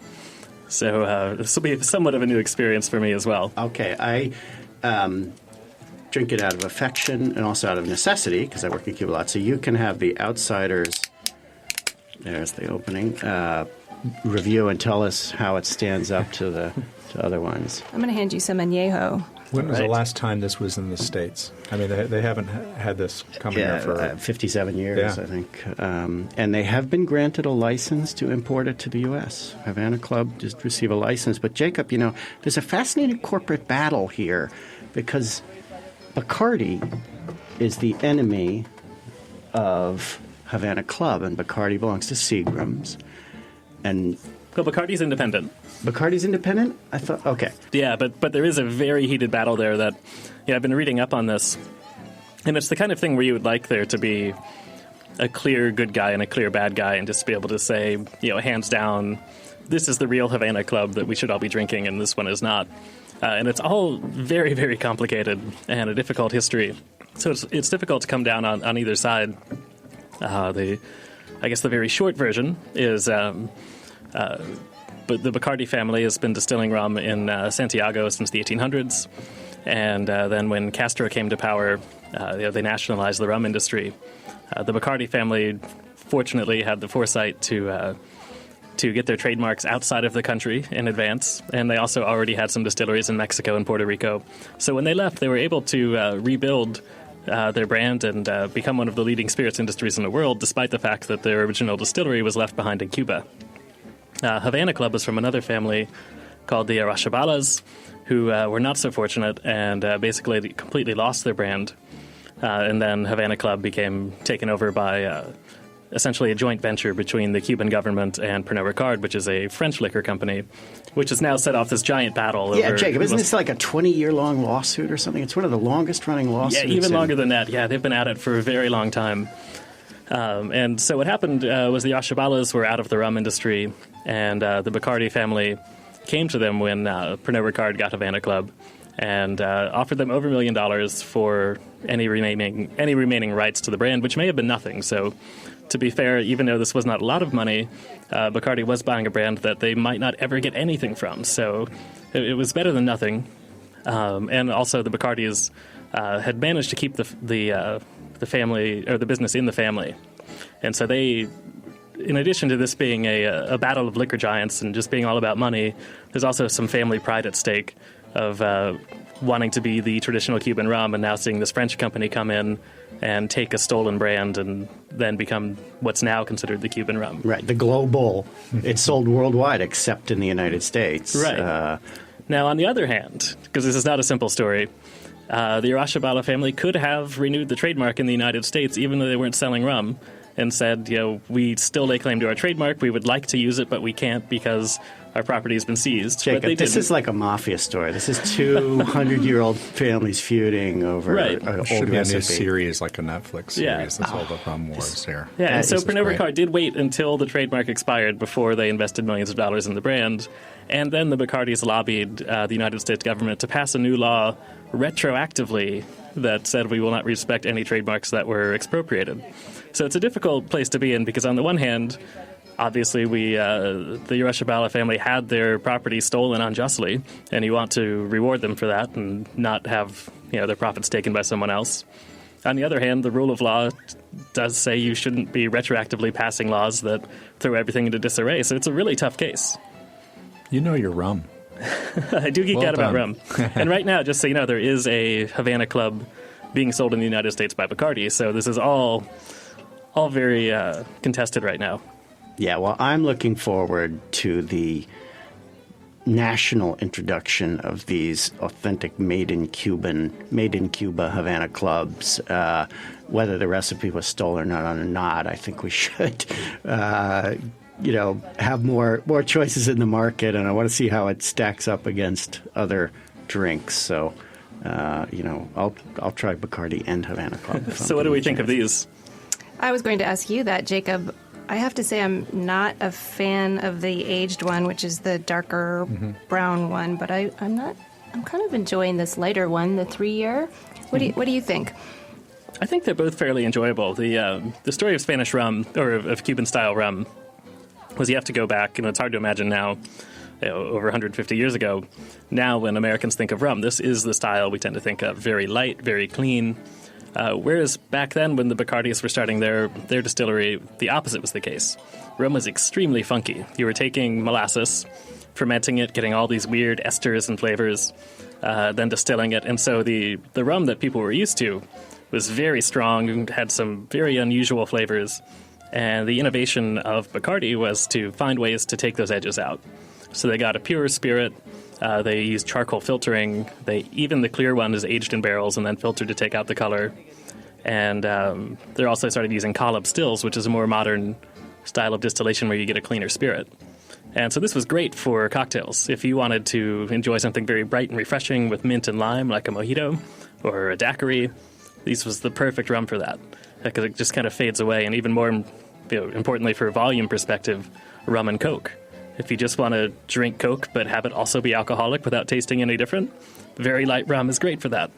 So this will be somewhat of a new experience for me as well. Okay, I drink it out of affection and also out of necessity because I work in Cuba a lot. So you can have the outsiders. There's the opening. Review and tell us how it stands up to other ones. I'm going to hand you some añejo. When was the Right. last time this was in the States? I mean, they haven't had this coming here for 57 years, Yeah. I think. And they have been granted a license to import it to the U.S. Havana Club just received a license. But, Jacob, there's a fascinating corporate battle here because Bacardi is the enemy of Havana Club, and Bacardi belongs to Seagram's. And Well, Bacardi's independent. Bacardi's independent? I thought, okay. Yeah, but there is a very heated battle there that, I've been reading up on this. And it's the kind of thing where you would like there to be a clear good guy and a clear bad guy and just be able to say, hands down, this is the real Havana Club that we should all be drinking and this one is not. And it's all very, very complicated and a difficult history. So it's difficult to come down on either side. I guess the very short version is... But the Bacardi family has been distilling rum in Santiago since the 1800s. And then when Castro came to power, they nationalized the rum industry. The Bacardi family fortunately had the foresight to get their trademarks outside of the country in advance. And they also already had some distilleries in Mexico and Puerto Rico. So when they left, they were able to rebuild their brand and become one of the leading spirits industries in the world, despite the fact that their original distillery was left behind in Cuba. Havana Club was from another family called the Arashabalas, who were not so fortunate and basically completely lost their brand. And then Havana Club became taken over by essentially a joint venture between the Cuban government and Pernod Ricard, which is a French liquor company, which has now set off this giant battle. Yeah, over, Jacob, isn't this like a 20-year-long lawsuit or something? It's one of the longest-running lawsuits. Yeah, even longer than that. Yeah, they've been at it for a very long time. And so what happened was the Arashabalas were out of the rum industry, and the Bacardi family came to them when Pernod Ricard got Havana Club and offered them over $1 million for any remaining rights to the brand, which may have been nothing. So to be fair, even though this was not a lot of money, Bacardi was buying a brand that they might not ever get anything from. So it was better than nothing. And also the Bacardis had managed to keep the family, or the business in the family. And so they, in addition to this being a battle of liquor giants and just being all about money, there's also some family pride at stake of wanting to be the traditional Cuban rum and now seeing this French company come in and take a stolen brand and then become what's now considered the Cuban rum. Right, the global. It's sold worldwide except in the United States. Right. Now, on the other hand, because this is not a simple story, the Arashabala family could have renewed the trademark in the United States even though they weren't selling rum and said, we still lay claim to our trademark. We would like to use it, but we can't because our property has been seized. Jacob, this is like a mafia story. This is 200-year-old families feuding over an old should be a new recipe. series, like a Netflix series. Yeah. That's all the rum wars here. Yeah, and so This is Pernod great. Ricard did wait until the trademark expired before they invested millions of dollars in the brand. And then the Bacardis lobbied the United States government to pass a new law retroactively that said we will not respect any trademarks that were expropriated. So it's a difficult place to be in because on the one hand, obviously the Arashabala family had their property stolen unjustly, and you want to reward them for that and not have their profits taken by someone else. On the other hand, the rule of law does say you shouldn't be retroactively passing laws that throw everything into disarray. So it's a really tough case. You know your rum. I do geek Well out about done. rum. And right now, just so you know, there is a Havana Club being sold in the United States by Bacardi. So this is all very contested right now. Yeah, well, I'm looking forward to the national introduction of these authentic made in Cuba Havana Clubs. Whether the recipe was stolen or not, I think we should have more choices in the market, and I want to see how it stacks up against other drinks. So, I'll try Bacardi and Havana Club. So what do we think of these? I was going to ask you that, Jacob. I have to say I'm not a fan of the aged one, which is the darker brown one, but I'm kind of enjoying this lighter one, the 3-year. What do you think? I think they're both fairly enjoyable. The story of Spanish rum, or of Cuban-style rum, was you have to go back, and it's hard to imagine now, over 150 years ago. Now, when Americans think of rum, this is the style we tend to think of. Very light, very clean. Whereas back then, when the Bacardis were starting their distillery, the opposite was the case. Rum was extremely funky. You were taking molasses, fermenting it, getting all these weird esters and flavors, then distilling it. And so the rum that people were used to was very strong, had some very unusual flavors. And the innovation of Bacardi was to find ways to take those edges out. So they got a pure spirit. They used charcoal filtering. Even the clear one is aged in barrels and then filtered to take out the color. And they also started using collab stills, which is a more modern style of distillation where you get a cleaner spirit. And so this was great for cocktails. If you wanted to enjoy something very bright and refreshing with mint and lime, like a mojito or a daiquiri, this was the perfect rum for that, because it just kind of fades away. And even more importantly, for a volume perspective, rum and Coke. If you just want to drink Coke but have it also be alcoholic without tasting any different, very light rum is great for that.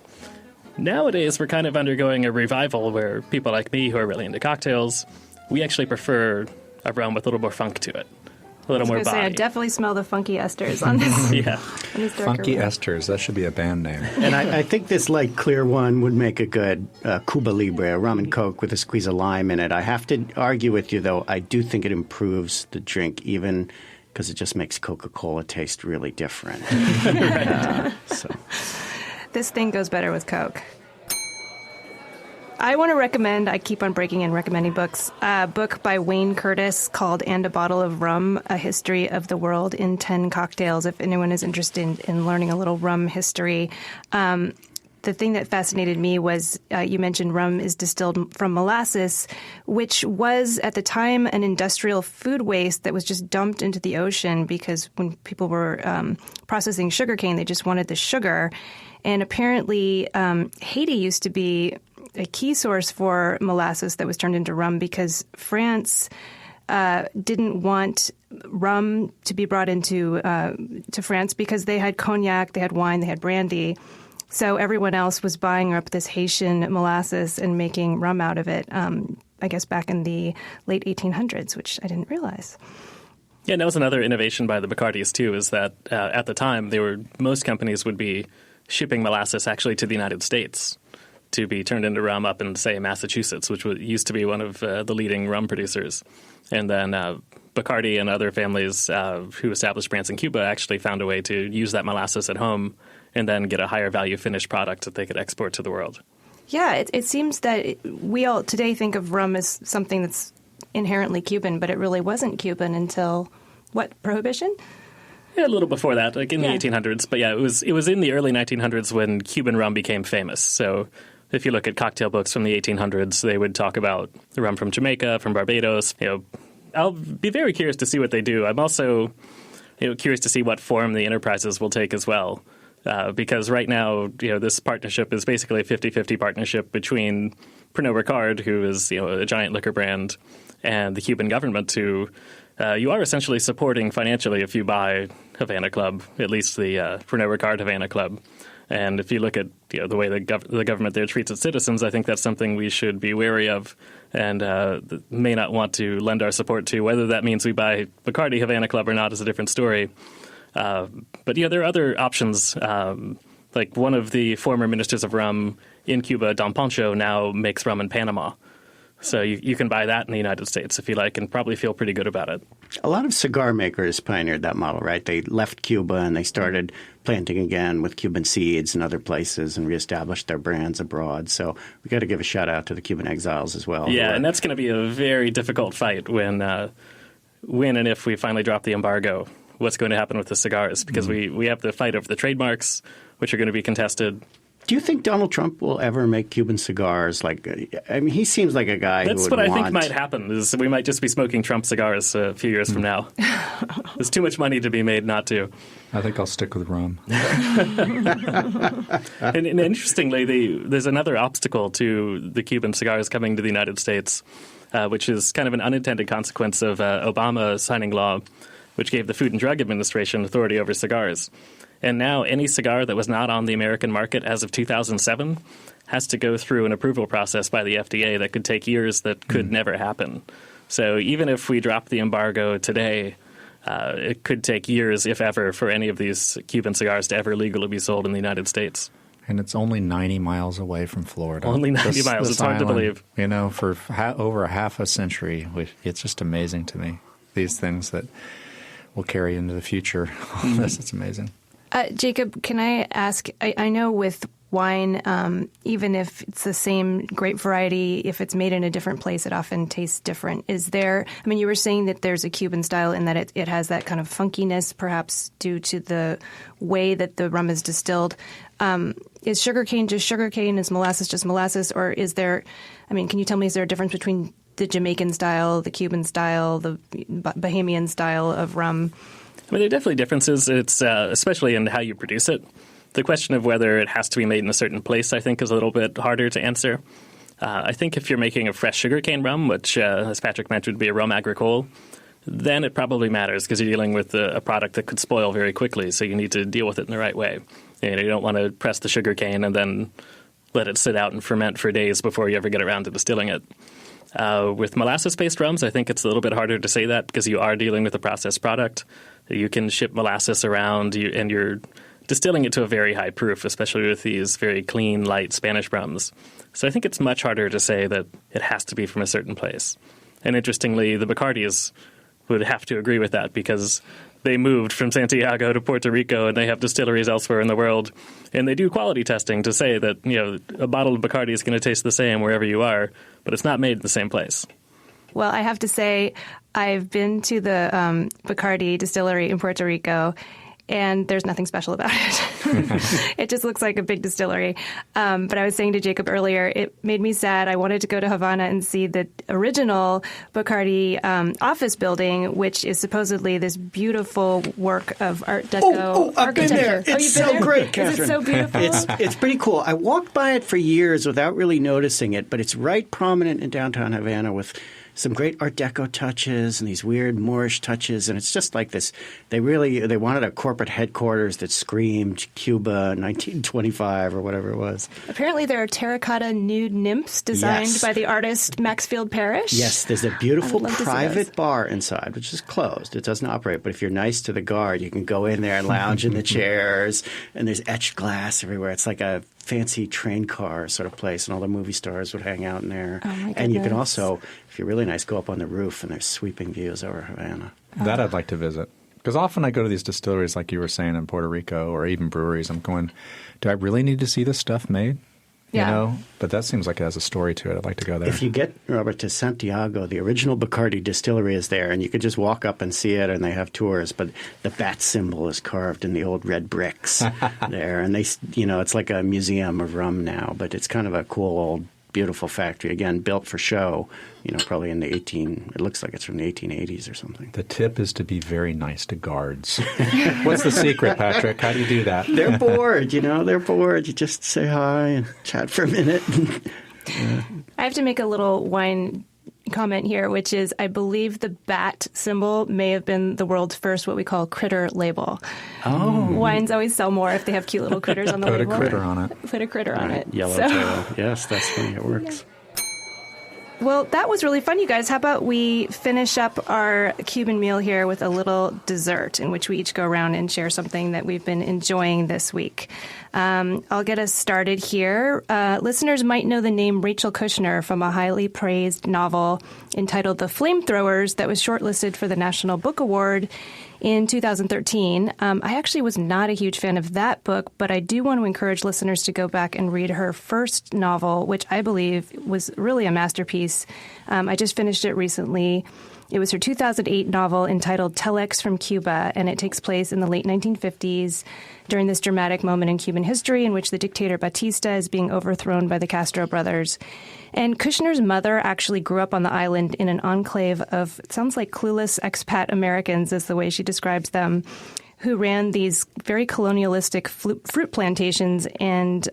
Nowadays, we're kind of undergoing a revival where people like me who are really into cocktails, we actually prefer a rum with a little more funk to it, a little more body. I definitely smell the funky esters on this. Yeah. On this Funky rum. esters, that should be a band name. And I think this light clear one would make a good Cuba Libre, a rum and Coke with a squeeze of lime in it. I have to argue with you, though. I do think it improves the drink, even because it just makes Coca-Cola taste really different. So. This thing goes better with Coke. I want to recommend, I keep on breaking and recommending books, a book by Wayne Curtis called And a Bottle of Rum, A History of the World in 10 Cocktails, if anyone is interested in learning a little rum history. The thing that fascinated me was you mentioned rum is distilled from molasses, which was at the time an industrial food waste that was just dumped into the ocean because when people were processing sugarcane, they just wanted the sugar. And apparently Haiti used to be a key source for molasses that was turned into rum because France didn't want rum to be brought into to France because they had cognac, they had wine, they had brandy. So everyone else was buying up this Haitian molasses and making rum out of it, I guess back in the late 1800s, which I didn't realize. Yeah, and that was another innovation by the Bacardis, too, is that at the time, most companies would be shipping molasses actually to the United States to be turned into rum up in, say, Massachusetts, which used to be one of the leading rum producers. And then Bacardi and other families who established brands in Cuba actually found a way to use that molasses at home and then get a higher value finished product that they could export to the world. Yeah, it seems that we all today think of rum as something that's inherently Cuban, but it really wasn't Cuban until, what, Prohibition? Yeah, a little before that, like in the 1800s. But yeah, it was in the early 1900s when Cuban rum became famous. So if you look at cocktail books from the 1800s, they would talk about the rum from Jamaica, from Barbados. I'll be very curious to see what they do. I'm also curious to see what form the enterprises will take as well. Because right now, this partnership is basically a 50-50 partnership between Pernod Ricard, who is a giant liquor brand, and the Cuban government, who you are essentially supporting financially if you buy Havana Club, at least the Pernod Ricard Havana Club. And if you look at the way the government there treats its citizens, I think that's something we should be wary of and may not want to lend our support to. Whether that means we buy Bacardi Havana Club or not is a different story. But there are other options. Like one of the former ministers of rum in Cuba, Don Poncho, now makes rum in Panama. So you can buy that in the United States if you like and probably feel pretty good about it. A lot of cigar makers pioneered that model, right? They left Cuba and they started planting again with Cuban seeds in other places and reestablished their brands abroad. So we got to give a shout out to the Cuban exiles as well. Yeah, and that's going to be a very difficult fight when and if we finally drop the embargo. What's going to happen with the cigars? Because we have the fight over the trademarks, which are going to be contested. Do you think Donald Trump will ever make Cuban cigars? He seems like a guy who would That's what I think might happen, is we might just be smoking Trump cigars a few years from now. There's too much money to be made not to. I think I'll stick with rum. And interestingly, there's another obstacle to the Cuban cigars coming to the United States, which is kind of an unintended consequence of Obama signing law, which gave the Food and Drug Administration authority over cigars. And now any cigar that was not on the American market as of 2007 has to go through an approval process by the FDA that could take years, that could never happen. So even if we drop the embargo today, it could take years, if ever, for any of these Cuban cigars to ever legally be sold in the United States. And it's only 90 miles away from Florida. Only 90 miles. It's hard to believe. For over half a century, it's just amazing to me, these things that will carry into the future. All this, it's amazing. Jacob, can I ask, I know with wine, even if it's the same grape variety, if it's made in a different place, it often tastes different. Is there, I mean, you were saying that there's a Cuban style in that it has that kind of funkiness, perhaps due to the way that the rum is distilled. Is sugarcane just sugarcane? Is molasses just molasses? Or is there, I mean, can you tell me, is there a difference between the Jamaican style, the Cuban style, the Bahamian style of rum? I mean, there are definitely differences. It's especially in how you produce it. The question of whether it has to be made in a certain place, I think, is a little bit harder to answer. I think if you're making a fresh sugarcane rum, which, as Patrick mentioned, would be a rum agricole, then it probably matters because you're dealing with a product that could spoil very quickly, so you need to deal with it in the right way. You don't want to press the sugarcane and then let it sit out and ferment for days before you ever get around to distilling it. With molasses-based rums, I think it's a little bit harder to say that because you are dealing with a processed product. You can ship molasses around, and you're distilling it to a very high proof, especially with these very clean, light Spanish rums. So I think it's much harder to say that it has to be from a certain place. And interestingly, the Bacardis would have to agree with that because they moved from Santiago to Puerto Rico and they have distilleries elsewhere in the world. And they do quality testing to say that, a bottle of Bacardi is going to taste the same wherever you are, but it's not made in the same place. Well, I have to say, I've been to the Bacardi distillery in Puerto Rico, and there's nothing special about it. It just looks like a big distillery. But I was saying to Jacob earlier, it made me sad. I wanted to go to Havana and see the original Bacardi office building, which is supposedly this beautiful work of Art Deco I've been there. It's so great, Catherine. Is it so beautiful? It's pretty cool. I walked by it for years without really noticing it, but it's right prominent in downtown Havana with some great Art Deco touches and these weird Moorish touches, and it's just like this. They wanted a corporate headquarters that screamed Cuba 1925 or whatever it was. Apparently there are terracotta nude nymphs designed by the artist Maxfield Parrish. Yes, there's a beautiful private bar inside, which is closed. It doesn't operate, but if you're nice to the guard, you can go in there and lounge in the chairs, and there's etched glass everywhere. It's like a fancy train car sort of place, and all the movie stars would hang out in there. Oh my goodness. And you can also, if you're really nice, go up on the roof, and there's sweeping views over Havana. That I'd like to visit. Because often I go to these distilleries, like you were saying, in Puerto Rico, or even breweries. I'm going, do I really need to see this stuff made? Yeah. But that seems like it has a story to it. I'd like to go there. If you get, Robert, to Santiago, the original Bacardi distillery is there, and you could just walk up and see it, and they have tours. But the bat symbol is carved in the old red bricks there, and it's like a museum of rum now. But it's kind of a cool old, beautiful factory. Again, built for show. Probably in it looks like it's from the 1880s or something. The tip is to be very nice to guards. What's the secret, Patrick? How do you do that? They're bored, they're bored. You just say hi and chat for a minute. I have to make a little wine comment here, which is I believe the bat symbol may have been the world's first what we call critter label. Oh. Wines always sell more if they have cute little critters on the label. Put a critter on it. Put a critter on it. Yellowtail. Yes, that's funny. It works. Well, that was really fun, you guys. How about we finish up our Cuban meal here with a little dessert in which we each go around and share something that we've been enjoying this week. I'll get us started here. Listeners might know the name Rachel Kushner from a highly praised novel entitled The Flamethrowers that was shortlisted for the National Book Award in 2013. I actually was not a huge fan of that book, but I do want to encourage listeners to go back and read her first novel, which I believe was really a masterpiece. I just finished it recently. It was her 2008 novel entitled Telex from Cuba, and it takes place in the late 1950s during this dramatic moment in Cuban history in which the dictator Batista is being overthrown by the Castro brothers. And Kushner's mother actually grew up on the island in an enclave of, it sounds like clueless expat Americans is the way she describes them, who ran these very colonialistic fruit plantations, and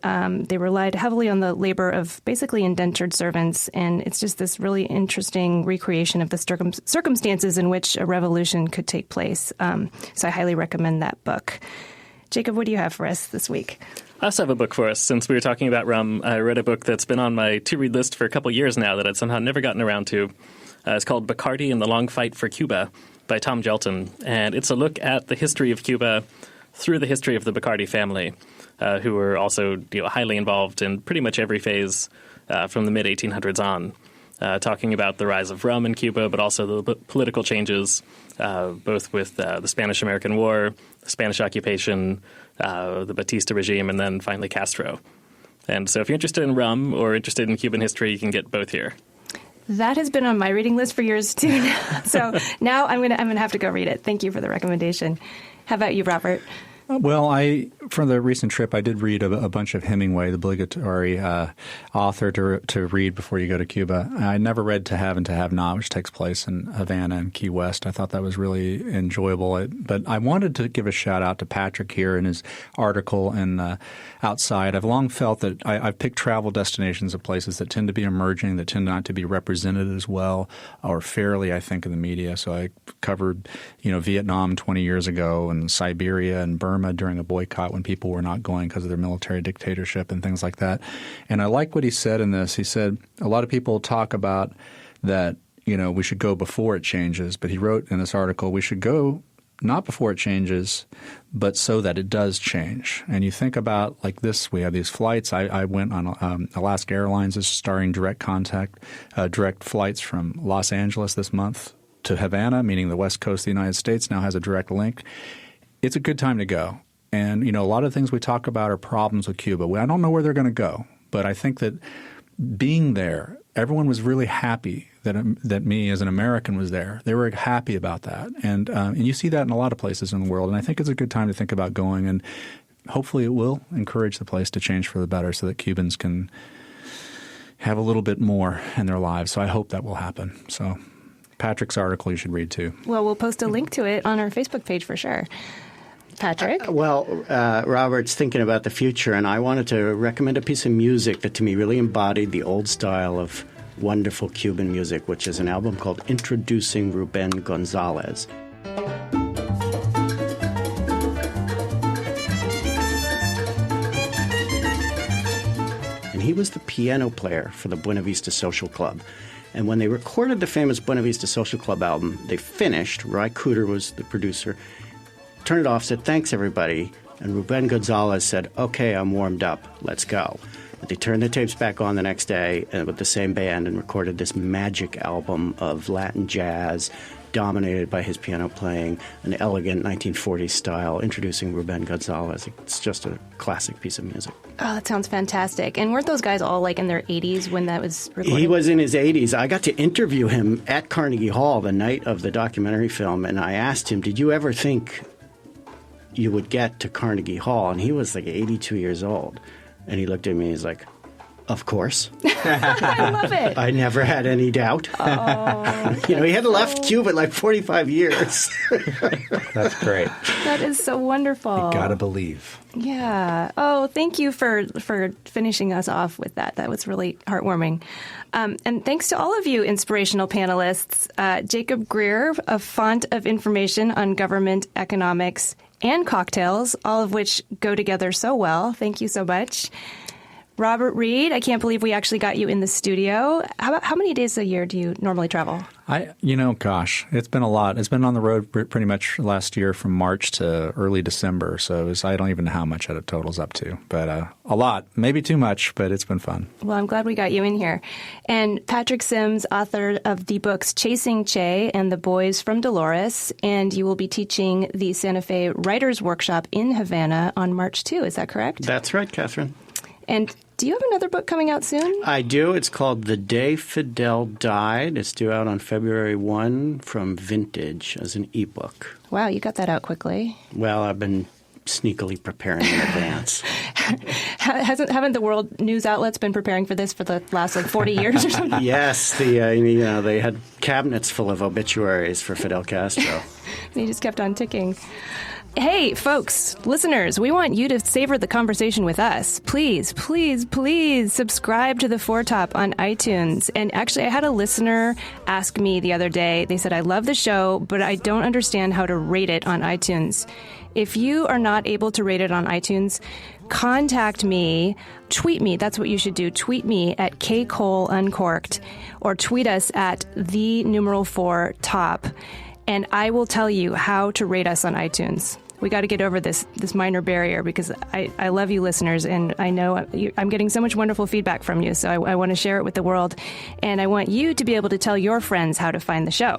they relied heavily on the labor of basically indentured servants. And it's just this really interesting recreation of the circumstances in which a revolution could take place. So I highly recommend that book. Jacob, what do you have for us this week? I also have a book for us. Since we were talking about rum, I read a book that's been on my to-read list for a couple years now that I'd somehow never gotten around to. It's called Bacardi and the Long Fight for Cuba by Tom Gelton. And it's a look at the history of Cuba through the history of the Bacardi family, who were also highly involved in pretty much every phase from the mid-1800s on. talking about the rise of rum in Cuba, but also the political changes, both with the Spanish-American War, the Spanish occupation, the Batista regime, and then finally Castro. And so if you're interested in rum or interested in Cuban history, you can get both here. That has been on my reading list for years, too. So now I'm gonna have to go read it. Thank you for the recommendation. How about you, Robert? Well, for the recent trip, I did read a bunch of Hemingway, the obligatory author to read before you go to Cuba. I never read To Have and to Have Not, which takes place in Havana and Key West. I thought that was really enjoyable. But I wanted to give a shout-out to Patrick here in his article in Outside. I've long felt that I've picked travel destinations of places that tend to be emerging, that tend not to be represented as well or fairly, I think, in the media. So I covered, Vietnam 20 years ago and Siberia and Burma during a boycott when people were not going because of their military dictatorship and things like that. And I like what he said in this. He said a lot of people talk about that, we should go before it changes. But he wrote in this article, we should go not before it changes, but so that it does change. And you think about like this, we have these flights. I went on Alaska Airlines is starting direct flights from Los Angeles this month to Havana, meaning the west coast of the United States now has a direct link. It's a good time to go. And, a lot of things we talk about are problems with Cuba. I don't know where they're going to go, but I think that being there, everyone was really happy that me as an American was there. They were happy about that. And you see that in a lot of places in the world. And I think it's a good time to think about going. And hopefully it will encourage the place to change for the better so that Cubans can have a little bit more in their lives. So I hope that will happen. So Patrick's article you should read too. Well, we'll post a link to it on our Facebook page for sure. Patrick? Robert's thinking about the future, and I wanted to recommend a piece of music that to me really embodied the old style of wonderful Cuban music, which is an album called Introducing Ruben Gonzalez. And he was the piano player for the Buena Vista Social Club. And when they recorded the famous Buena Vista Social Club album, they finished. Ry Cooder was the producer. Turned it off, said, thanks, everybody. And Ruben Gonzalez said, okay, I'm warmed up. Let's go. But they turned the tapes back on the next day with the same band and recorded this magic album of Latin jazz dominated by his piano playing, an elegant 1940s style, introducing Ruben Gonzalez. It's just a classic piece of music. Oh, that sounds fantastic. And weren't those guys all like in their 80s when that was recorded? He was in his 80s. I got to interview him at Carnegie Hall the night of the documentary film, and I asked him, did you ever think you would get to Carnegie Hall? And he was like 82 years old. And he looked at me, he's like, of course. I love it. I never had any doubt. Oh, he had left Cuba like 45 years. That's great. That is so wonderful. You gotta believe. Yeah. Oh, thank you for finishing us off with that. That was really heartwarming. And thanks to all of you inspirational panelists. Jacob Grier, a font of information on government, economics, and cocktails, all of which go together so well. Thank you so much. Robert Reid, I can't believe we actually got you in the studio. How many days a year do you normally travel? It's been a lot. It's been on the road pretty much last year from March to early December. So I don't even know how much it totals up to, but a lot, maybe too much, but it's been fun. Well, I'm glad we got you in here. And Patrick Sims, author of the books Chasing Che and The Boys from Dolores, and you will be teaching the Santa Fe Writers Workshop in Havana on March 2. Is that correct? That's right, Catherine. And do you have another book coming out soon? I do. It's called The Day Fidel Died. It's due out on February 1 from Vintage as an ebook. Wow, you got that out quickly. Well, I've been sneakily preparing in advance. Haven't the world news outlets been preparing for this for the last 40 years or something? Yes, they had cabinets full of obituaries for Fidel Castro. They just kept on ticking. Hey, folks, listeners, we want you to savor the conversation with us. Please, please, please subscribe to The Four Top on iTunes. And actually, I had a listener ask me the other day, they said, I love the show, but I don't understand how to rate it on iTunes. If you are not able to rate it on iTunes, contact me, tweet me. That's what you should do. Tweet me at kcoleuncorked or tweet us at the #4top. And I will tell you how to rate us on iTunes. We got to get over this minor barrier because I love you listeners, and I know I'm getting so much wonderful feedback from you, so I want to share it with the world, and I want you to be able to tell your friends how to find the show.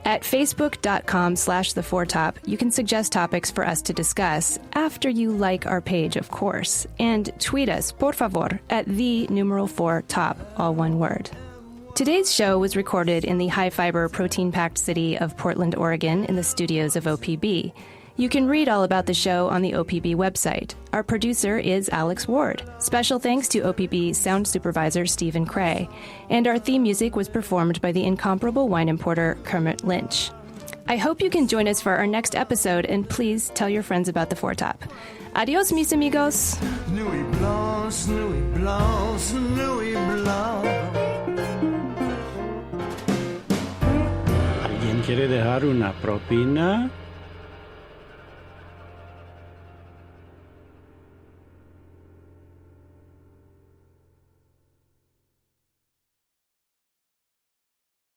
At facebook.com/thefourtop, you can suggest topics for us to discuss after you like our page, of course, and tweet us, por favor, at @4top, all one word. Today's show was recorded in the high-fiber, protein-packed city of Portland, Oregon, in the studios of OPB. You can read all about the show on the OPB website. Our producer is Alex Ward. Special thanks to OPB sound supervisor Stephen Cray. And our theme music was performed by the incomparable wine importer Kermit Lynch. I hope you can join us for our next episode, and please tell your friends about the Four Top. Adios, mis amigos. Nuit blanche, nuit blanche, nuit blanche. ¿Alguien quiere dejar una propina?